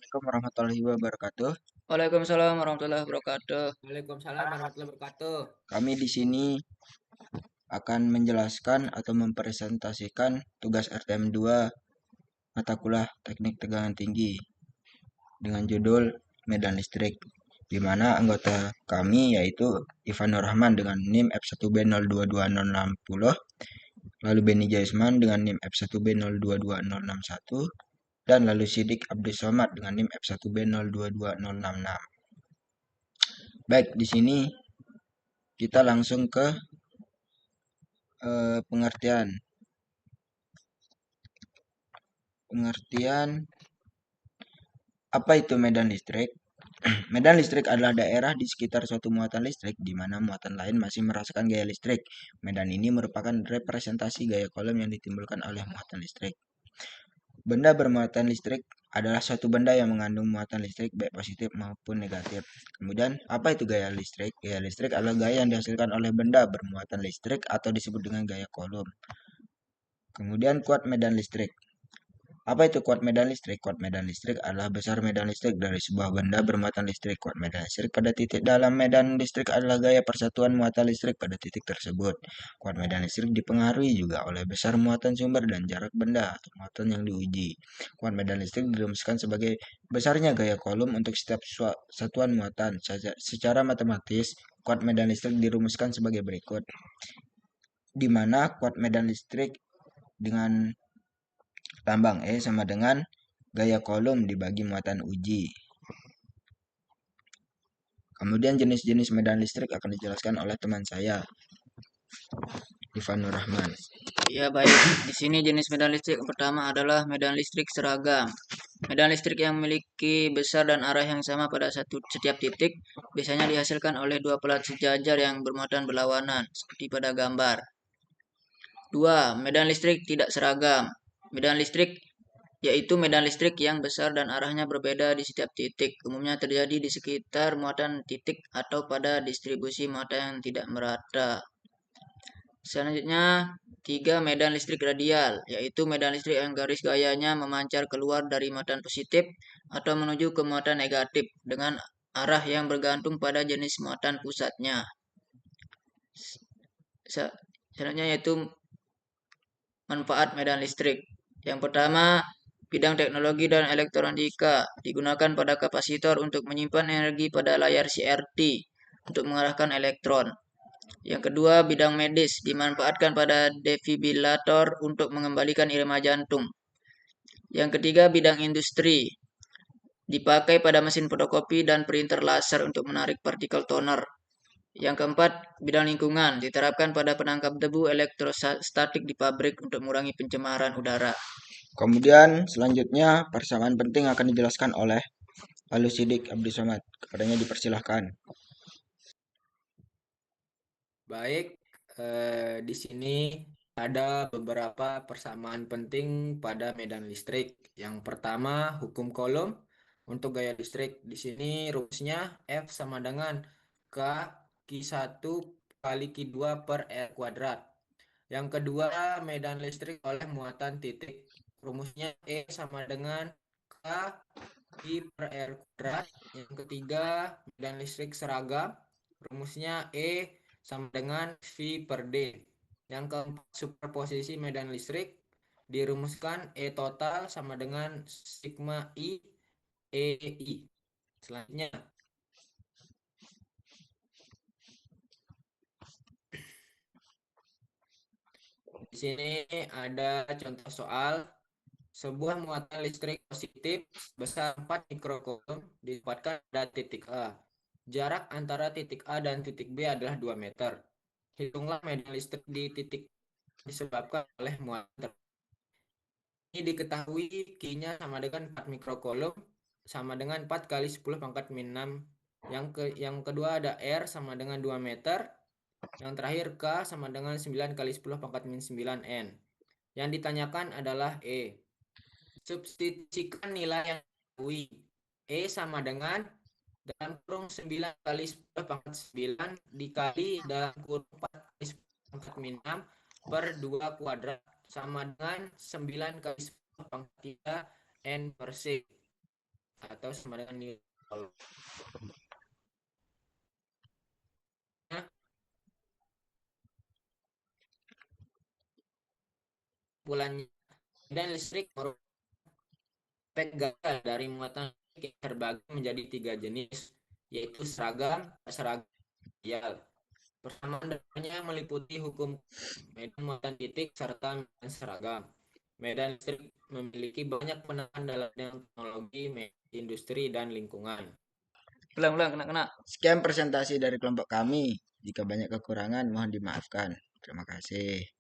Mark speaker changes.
Speaker 1: Assalamualaikum warahmatullahi wabarakatuh.
Speaker 2: Waalaikumsalam warahmatullahi wabarakatuh.
Speaker 3: Waalaikumsalam warahmatullahi wabarakatuh.
Speaker 1: Kami di sini akan menjelaskan atau mempresentasikan tugas RTM 2 mata kuliah Teknik Tegangan Tinggi dengan judul Medan Listrik, di mana anggota kami yaitu Ivan Nur Rahman dengan NIM F1B022060, lalu Beni Jaisman dengan NIM F1B022061, dan lalu Sidik Abdul Somad dengan NIM F1B022066. Baik, di sini kita langsung ke pengertian apa itu medan listrik. Medan listrik adalah daerah di sekitar suatu muatan listrik di mana muatan lain masih merasakan gaya listrik. Medan ini merupakan representasi gaya Coulomb yang ditimbulkan oleh muatan listrik. Benda bermuatan listrik adalah suatu benda yang mengandung muatan listrik baik positif maupun negatif. Kemudian, apa itu gaya listrik? Gaya listrik adalah gaya yang dihasilkan oleh benda bermuatan listrik atau disebut dengan gaya Coulomb. Kemudian, kuat medan listrik. Apa itu kuat medan listrik? Kuat medan listrik adalah besar medan listrik dari sebuah benda bermuatan listrik. Kuat medan listrik pada titik dalam medan listrik adalah gaya persatuan muatan listrik pada titik tersebut. Kuat medan listrik dipengaruhi juga oleh besar muatan sumber dan jarak benda atau muatan yang diuji. Kuat medan listrik dirumuskan sebagai besarnya gaya Coulomb untuk setiap satuan muatan. Secara matematis, kuat medan listrik dirumuskan sebagai berikut, di mana kuat medan listrik dengan tambang E sama dengan gaya Coulomb dibagi muatan uji. Kemudian jenis-jenis medan listrik akan dijelaskan oleh teman saya, Ivan Nur Rahman.
Speaker 2: Ya baik, di sini jenis medan listrik yang pertama adalah medan listrik seragam. Medan listrik yang memiliki besar dan arah yang sama pada setiap titik biasanya dihasilkan oleh dua pelat sejajar yang bermuatan berlawanan seperti pada gambar. 2. Medan listrik tidak seragam. Medan listrik yaitu medan listrik yang besar dan arahnya berbeda di setiap titik. Umumnya terjadi di sekitar muatan titik atau pada distribusi muatan yang tidak merata. Selanjutnya, 3. Medan listrik radial, yaitu medan listrik yang garis gayanya memancar keluar dari muatan positif atau menuju ke muatan negatif dengan arah yang bergantung pada jenis muatan pusatnya. Selanjutnya yaitu manfaat medan listrik. Yang pertama, bidang teknologi dan elektronika digunakan pada kapasitor untuk menyimpan energi pada layar CRT untuk mengarahkan elektron. Yang kedua, bidang medis dimanfaatkan pada defibrilator untuk mengembalikan irama jantung. Yang ketiga, bidang industri dipakai pada mesin fotokopi dan printer laser untuk menarik partikel toner. Yang keempat, bidang lingkungan diterapkan pada penangkap debu elektrostatik di pabrik untuk mengurangi pencemaran udara.
Speaker 1: Kemudian selanjutnya persamaan penting akan dijelaskan oleh lalu Sidik Abdul Somad. Kepadanya dipersilahkan.
Speaker 3: Baik, di sini ada beberapa persamaan penting pada medan listrik. Yang pertama, hukum Coulomb untuk gaya listrik. Di sini rumusnya F sama dengan K Q1 kali Q2 per R kuadrat. Yang kedua, medan listrik oleh muatan titik. Rumusnya E sama dengan K I per R kuadrat. Yang ketiga, medan listrik seragam. Rumusnya E sama dengan V per D. Yang keempat, superposisi medan listrik. Dirumuskan E total sama dengan sigma I E I. Selanjutnya, di sini ada contoh soal. Sebuah muatan listrik positif besar 4 mikrocoulomb ditempatkan pada titik A. Jarak antara titik A dan titik B adalah 2 meter. Hitunglah medan listrik di titik disebabkan oleh muatan. Ini diketahui Q-nya sama dengan 4 mikrocoulomb sama dengan 4 kali 10 pangkat min 6. Yang kedua ada R sama dengan 2 meter. Yang terakhir K sama dengan 9 kali 10 pangkat min 9 N. Yang ditanyakan adalah E. Substitusikan nilai yang diketahui. E sama dengan dalam kurung 9 kali 10 pangkat 9 dikali dalam kurung 4 kali 10 pangkat min 6 per 2 kuadrat sama dengan 9 kali 10 pangkat 3 N per C. Atau atau sama dengan nilai nol. Bulannya medan listrik merupakan efek gagal dari muatan listrik yang terbagi menjadi 3 jenis, yaitu seragam, seragam, ideal. Persamaan dasarnya meliputi hukum medan muatan titik serta medan seragam. Medan listrik memiliki banyak penamaan dalam bidang teknologi, industri, dan lingkungan.
Speaker 2: Ulang, kena.
Speaker 1: Sekian presentasi dari kelompok kami. Jika banyak kekurangan, mohon dimaafkan. Terima kasih.